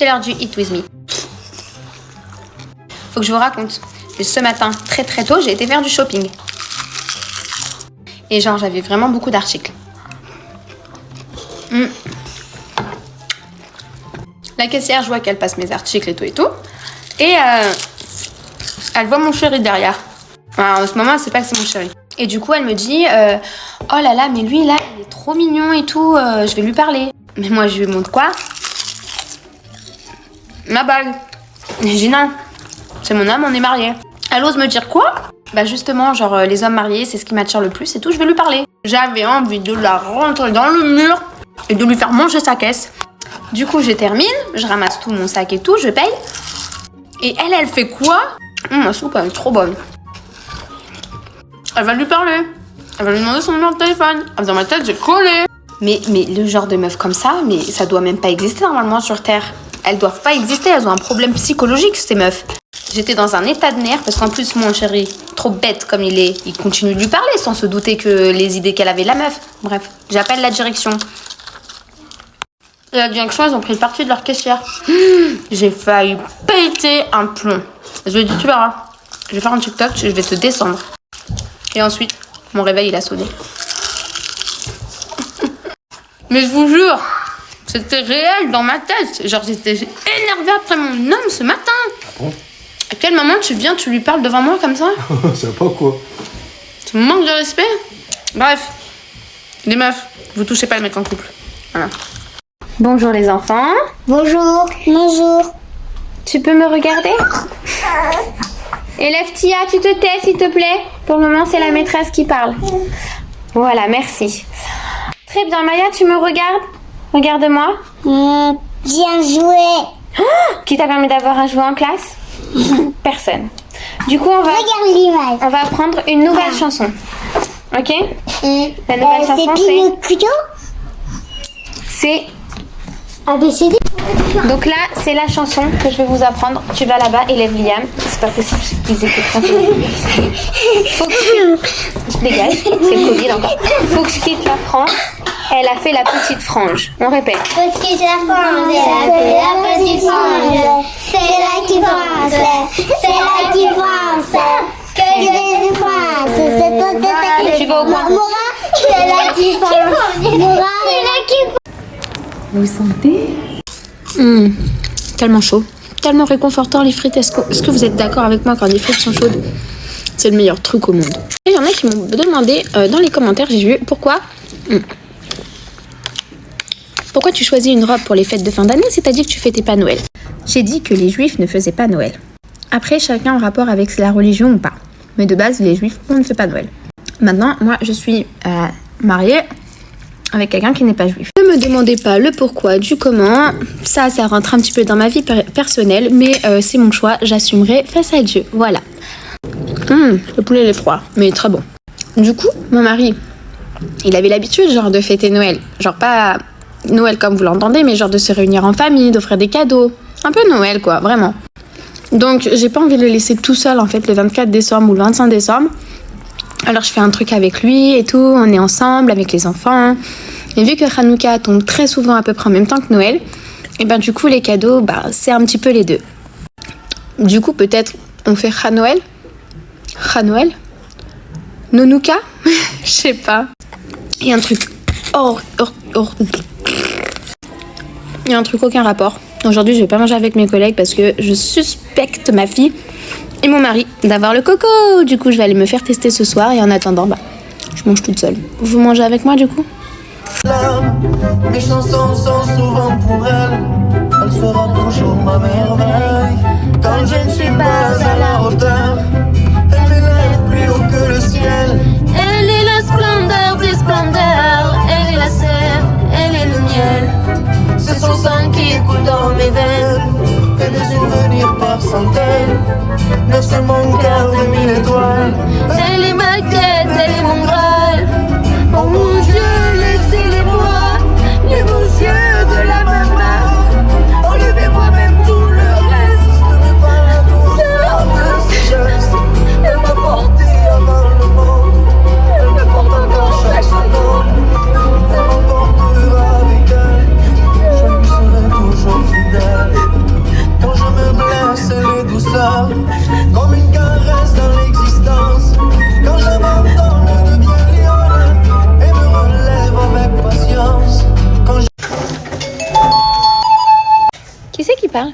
C'est l'heure du Eat With Me. Faut que je vous raconte. Ce matin, très très tôt, j'ai été faire du shopping. Et genre, j'avais vraiment beaucoup d'articles. La caissière, je vois qu'elle passe mes articles et tout. Et elle voit mon chéri derrière. Alors, en ce moment, elle sait pas que c'est mon chéri. Et du coup, elle me dit oh là là, mais lui là, il est trop mignon et tout, je vais lui parler. Mais moi, je lui montre quoi? Ma bague. Et je dis non, c'est mon homme, on est mariés. Elle ose me dire quoi? Bah justement, genre les hommes mariés, c'est ce qui m'attire le plus et tout, je vais lui parler. J'avais envie de la rentrer dans le mur et de lui faire manger sa caisse. Du coup, je termine, je ramasse tout mon sac et tout, je paye. Et elle fait quoi? Ma soupe, elle est trop bonne. Elle va lui parler. Elle va lui demander son numéro de téléphone. Dans ma tête, j'ai collé. Mais le genre de meuf comme ça, mais ça doit même pas exister normalement sur Terre. Elles doivent pas exister, elles ont un problème psychologique, ces meufs. J'étais dans un état de nerfs parce qu'en plus, mon chéri, trop bête comme il est, il continue de lui parler sans se douter que les idées qu'elle avait de la meuf. Bref, j'appelle la direction. Et la direction, ils ont pris le parti de leur caissière. J'ai failli péter un plomb. Je lui ai dit, tu verras, je vais faire un TikTok, je vais te descendre. Et ensuite, mon réveil, il a sonné. Mais je vous jure, c'était réel dans ma tête. Genre, j'étais énervée après mon homme ce matin. Ah bon? À quel moment tu viens, tu lui parles devant moi comme ça? C'est pas quoi. Tu me manques de respect? Bref, les meufs, vous touchez pas le mec en couple. Voilà. Bonjour les enfants. Bonjour. Bonjour. Tu peux me regarder? Élève Tia, tu te tais s'il te plaît. Pour le moment, c'est la maîtresse qui parle. Voilà, merci. Très bien, Maya, tu me regardes? Regarde-moi. Bien joué. Qui t'a permis d'avoir à jouer en classe? Personne. Du coup, on va apprendre une nouvelle chanson. Ok? La nouvelle chanson, c'est Pinocchio. C'est... ABCD. Donc là, c'est la chanson que je vais vous apprendre. Tu vas là-bas, élève Liam. C'est pas possible qu'ils écoutent français. Faut que je dégage, c'est le Covid encore. Faut que je quitte la France. Elle a fait la petite frange. On répète. Faut que je quitte la France. Elle a fait la petite frange. C'est là qui France. C'est là qui France. Que je vais de France. C'est toi de Tu vas au coin. Moura. C'est là qui France. Moura. C'est là qui France. Vous sentez? Tellement chaud, tellement réconfortant les frites. Est-ce que vous êtes d'accord avec moi quand les frites sont chaudes? C'est le meilleur truc au monde. Et il y en a qui m'ont demandé dans les commentaires, j'ai vu pourquoi tu choisis une robe pour les fêtes de fin d'année, c'est-à-dire que tu fêtais pas Noël. J'ai dit que les juifs ne faisaient pas Noël. Après, chacun en rapport avec la religion ou pas. Mais de base, les juifs, on ne fait pas Noël. Maintenant, moi, je suis mariée avec quelqu'un qui n'est pas juif. Ne me demandez pas le pourquoi, du comment, ça rentre un petit peu dans ma vie personnelle, mais c'est mon choix, j'assumerai face à Dieu, voilà. Le poulet il est froid, mais très bon. Du coup, mon mari, il avait l'habitude genre de fêter Noël, genre pas Noël comme vous l'entendez, mais genre de se réunir en famille, d'offrir des cadeaux, un peu Noël quoi, vraiment. Donc j'ai pas envie de le laisser tout seul en fait le 24 décembre ou le 25 décembre. Alors je fais un truc avec lui et tout, on est ensemble avec les enfants. Et vu que Hanouka tombe très souvent à peu près en même temps que Noël, et ben du coup les cadeaux, c'est un petit peu les deux. Du coup peut-être on fait Hanoël? Hanoël? Nonouka? Je sais pas. Il y a un truc il y a un truc aucun rapport. Aujourd'hui je vais pas manger avec mes collègues parce que je suspecte ma fille et mon mari d'avoir le coco. Du coup, je vais aller me faire tester ce soir et en attendant, je mange toute seule. Vous mangez avec moi du coup? Mes chansons sont souvent pour elle. Elle sera toujours ma merveille. Quand je ne suis pas à la hauteur, elle m'élève plus haut que le ciel. Elle est la splendeur des splendeurs. Elle est la sève, elle est le miel. C'est son sang qui coule dans mes veines. Et mes souvenirs par centaines. Berce mon cœur de 1000 étoiles. Elle est ma quête, elle est mon graal. Oh mon Dieu, laissez-les-moi, les beaux yeux de la maman. Enlevez-moi même tout le reste. Ne pas la douceur de ses gestes. Elle m'a porté avant le monde. Elle me porte encore chaque seconde. Elle m'emportera avec elle. Je lui serai toujours fidèle. parle.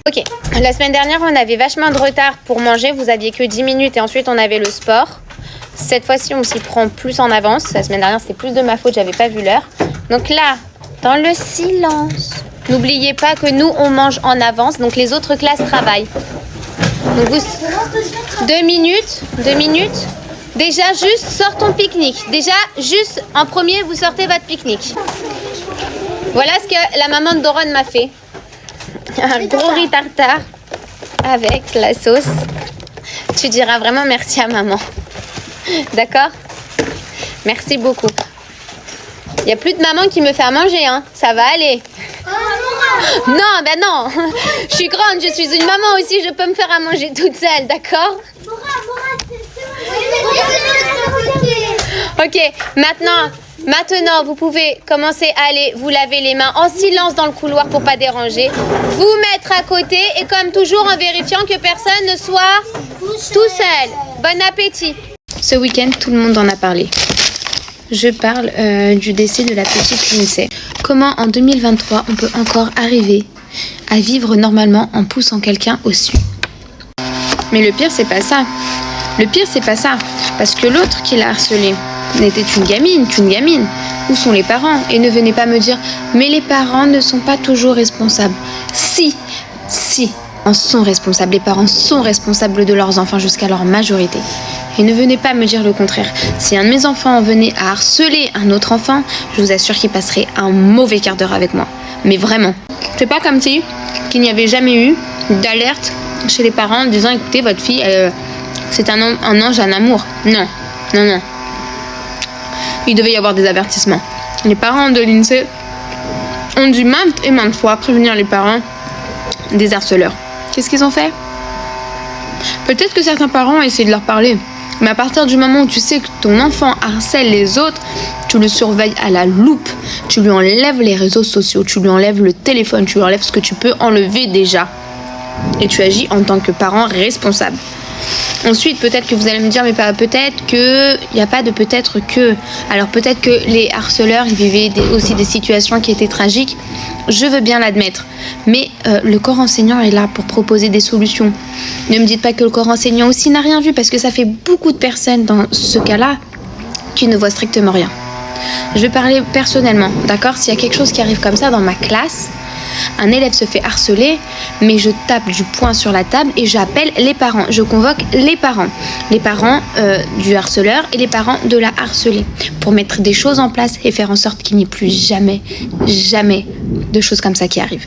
Ok, la semaine dernière, on avait vachement de retard pour manger. Vous aviez que 10 minutes et ensuite, on avait le sport. Cette fois-ci, on s'y prend plus en avance. La semaine dernière, c'était plus de ma faute, j'avais pas vu l'heure. Donc là, dans le silence, n'oubliez pas que nous, on mange en avance. Donc les autres classes travaillent. Donc vous... 2 minutes. Déjà, juste, sors ton pique-nique. Déjà, juste, en premier, vous sortez votre pique-nique. Voilà ce que la maman de Doron m'a fait. Un gros riz tartare avec la sauce. Tu diras vraiment merci à maman. D'accord? Merci beaucoup. Il n'y a plus de maman qui me fait à manger, hein. Ça va aller. Non, ben non. Je suis grande, je suis une maman aussi, je peux me faire à manger toute seule, d'accord? Ok, maintenant, vous pouvez commencer à aller vous laver les mains en silence dans le couloir pour pas déranger. Vous mettre à côté et comme toujours en vérifiant que personne ne soit tout seul. Bon appétit. Ce week-end, tout le monde en a parlé. Je parle du décès de la petite Lindsay. Comment en 2023 on peut encore arriver à vivre normalement en poussant quelqu'un au-dessus? Mais le pire, c'est pas ça. Parce que l'autre qui l'a harcelée n'était qu'une gamine. Où sont les parents? Et ne venez pas me dire, mais les parents ne sont pas toujours responsables. Si, sont responsables. Les parents sont responsables de leurs enfants jusqu'à leur majorité. Et ne venez pas me dire le contraire. Si un de mes enfants venait à harceler un autre enfant, je vous assure qu'il passerait un mauvais quart d'heure avec moi. Mais vraiment. C'est pas comme si qu'il n'y avait jamais eu d'alerte chez les parents en disant, écoutez, votre fille, c'est un ange, un amour. Non. Il devait y avoir des avertissements. Les parents de Lindsay ont dû maintes et maintes fois prévenir les parents des harceleurs. Qu'est-ce qu'ils ont fait? Peut-être que certains parents ont essayé de leur parler. Mais à partir du moment où tu sais que ton enfant harcèle les autres, tu le surveilles à la loupe. Tu lui enlèves les réseaux sociaux, tu lui enlèves le téléphone, tu lui enlèves ce que tu peux enlever déjà. Et tu agis en tant que parent responsable. Ensuite, peut-être que vous allez me dire, mais pas peut-être que... Il n'y a pas de peut-être que... Alors peut-être que les harceleurs, ils vivaient aussi des situations qui étaient tragiques. Je veux bien l'admettre. Mais le corps enseignant est là pour proposer des solutions. Ne me dites pas que le corps enseignant aussi n'a rien vu, parce que ça fait beaucoup de personnes dans ce cas-là qui ne voient strictement rien. Je vais parler personnellement, d'accord? S'il y a quelque chose qui arrive comme ça dans ma classe, un élève se fait harceler, mais je tape du poing sur la table et j'appelle les parents. Je convoque les parents du harceleur et les parents de la harcelée pour mettre des choses en place et faire en sorte qu'il n'y ait plus jamais de choses comme ça qui arrivent.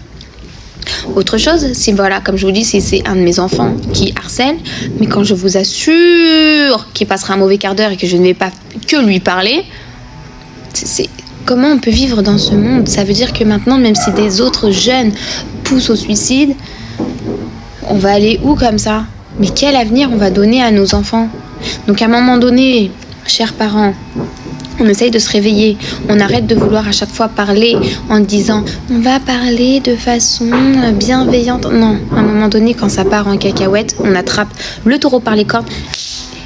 Autre chose, si voilà, comme je vous dis, si c'est un de mes enfants qui harcèle, mais quand je vous assure qu'il passera un mauvais quart d'heure et que je ne vais pas que lui parler, c'est comment on peut vivre dans ce monde? Ça veut dire que maintenant, même si des autres jeunes poussent au suicide, on va aller où comme ça? Mais quel avenir on va donner à nos enfants? Donc à un moment donné, chers parents, on essaye de se réveiller. On arrête de vouloir à chaque fois parler en disant on va parler de façon bienveillante. Non, à un moment donné, quand ça part en cacahuète, on attrape le taureau par les cornes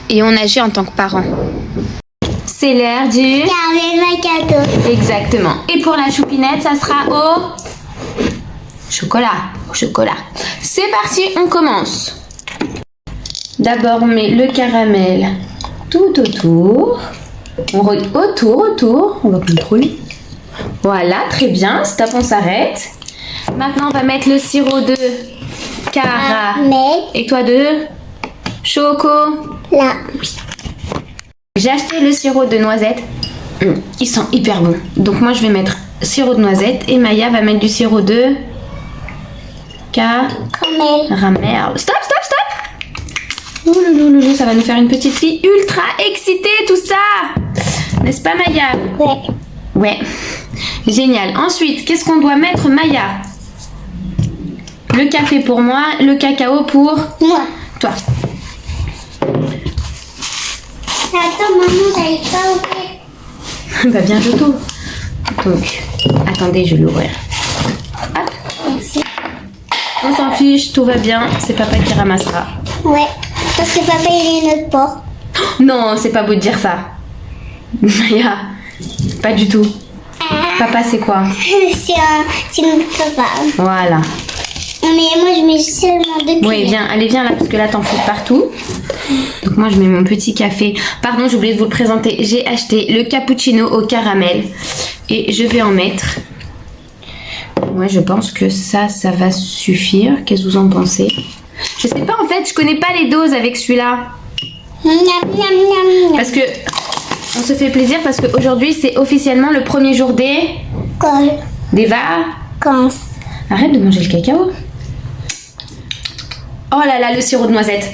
et on agit en tant que parent. C'est l'heure du caramel macchiato. Exactement. Et pour la choupinette, ça sera au chocolat. C'est parti, on commence. D'abord, on met le caramel tout autour. On roule autour. On va contrôler. Voilà, très bien. Stop, on s'arrête. Maintenant, on va mettre le sirop de caramel. Et toi de chocolat. J'ai acheté le sirop de noisette. Il sent hyper bon. Donc moi, je vais mettre sirop de noisette et Maya va mettre du sirop de caramel. Stop. Ouloulou, ça va nous faire une petite fille ultra excitée, tout ça. N'est-ce pas, Maya? Ouais. Génial. Ensuite, qu'est-ce qu'on doit mettre, Maya? Le café pour moi, le cacao pour moi. Toi. Attends, maman, j'arrive pas à ouvrir. Bah bien, je t'ouvre. Donc, attendez, je vais l'ouvrir. Hop. Merci. On s'en fiche, tout va bien. C'est papa qui ramassera. Ouais, parce que papa, il est notre porc. Non, c'est pas beau de dire ça. Maya, pas du tout. Ah. Papa, c'est quoi? C'est mon papa. Voilà. Mais moi, je mets seulement 2 cuillères. Oui, viens, allez, viens là, parce que là, t'en fous partout. Donc moi, je mets mon petit café. Pardon, j'ai oublié de vous le présenter. J'ai acheté le cappuccino au caramel. Et je vais en mettre. Moi, je pense que ça va suffire. Qu'est-ce que vous en pensez? Je sais pas, en fait, je connais pas les doses avec celui-là. Miam, miam, miam, miam. Parce que on se fait plaisir parce qu'aujourd'hui, c'est officiellement le premier jour des Vacances. Arrête de manger le cacao. Oh là là, le sirop de noisette.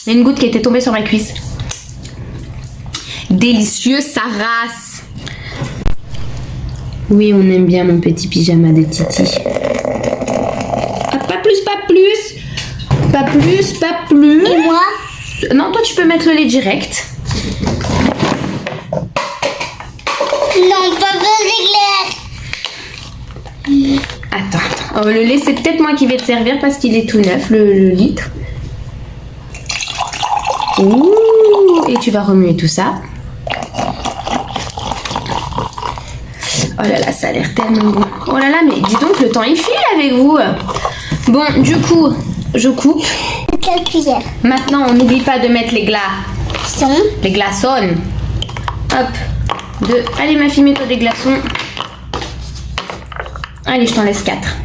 Il y a une goutte qui était tombée sur ma cuisse. Délicieux, sa race. Oui, on aime bien mon petit pyjama de Titi. Ah, pas plus, pas plus. Pas plus, pas plus. Et moi? Non, toi, tu peux mettre le lait direct. Non, pas d'éclair. Attends. Oh, le lait, c'est peut-être moi qui vais te servir parce qu'il est tout neuf, le litre. Ouh, et tu vas remuer tout ça. Oh là là, ça a l'air tellement bon. Oh là là, mais dis donc, le temps il file avec vous. Bon, du coup, je coupe. Quelle cuillère? Maintenant, on n'oublie pas de mettre les glaçons. Les glaçons. Hop. Allez, ma fille, mets-toi des glaçons. Allez, je t'en laisse 4.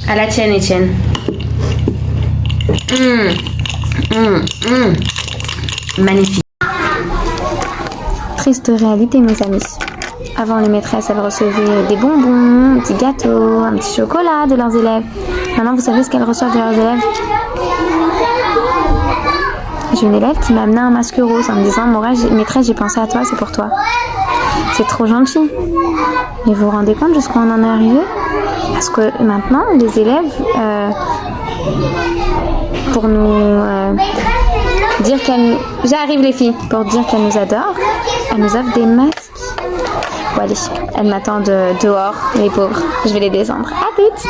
À la tienne, Etienne. Magnifique. Triste réalité, mes amis. Avant, les maîtresses, elles recevaient des bonbons, un petit gâteau, un petit chocolat de leurs élèves. Maintenant, vous savez ce qu'elles reçoivent de leurs élèves? J'ai une élève qui m'a amené un masque rose en me disant maîtresse, j'ai pensé à toi, c'est pour toi. C'est trop gentil. Mais vous vous rendez compte jusqu'où on en est arrivé? Parce que maintenant, les élèves, pour nous dire qu'elles... J'arrive les filles. Pour dire qu'elles nous adorent, elles nous offrent des masques. Bon allez, elles m'attendent dehors, les pauvres. Je vais les descendre. À toutes!